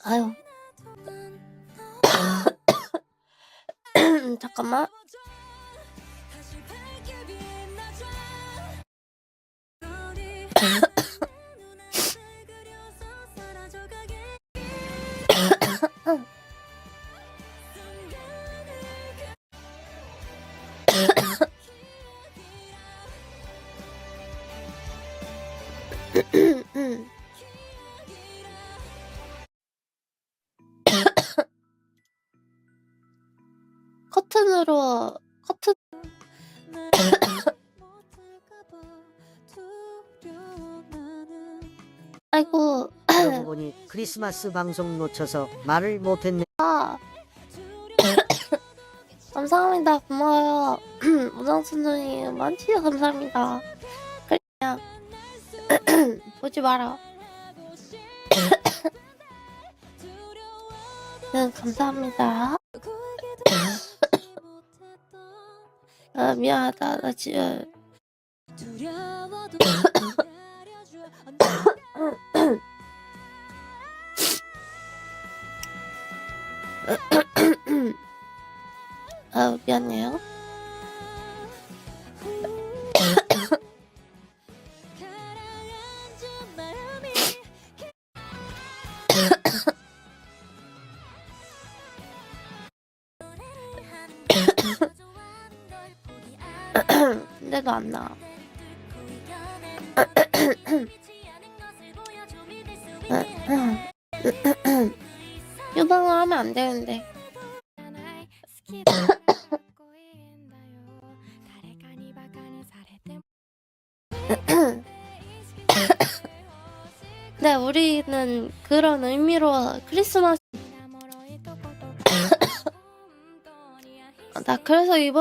아유. 잠깐만. 커튼으로 커튼. 아이고. 그러고 보니 크리스마스 방송 놓쳐서 말을 못했네. 감사합니다. 고마워요. 우정순누님 많지요. 감사합니다. 그냥 보지 마라. 네, 감사합니다. 아, 미안하다. 나 지금 아, 미안해요. 근데도 안 나와. 유방을 하면 안 되는데. 네, 우리는 그런 의미로 크리스마스. 나 그래서 이번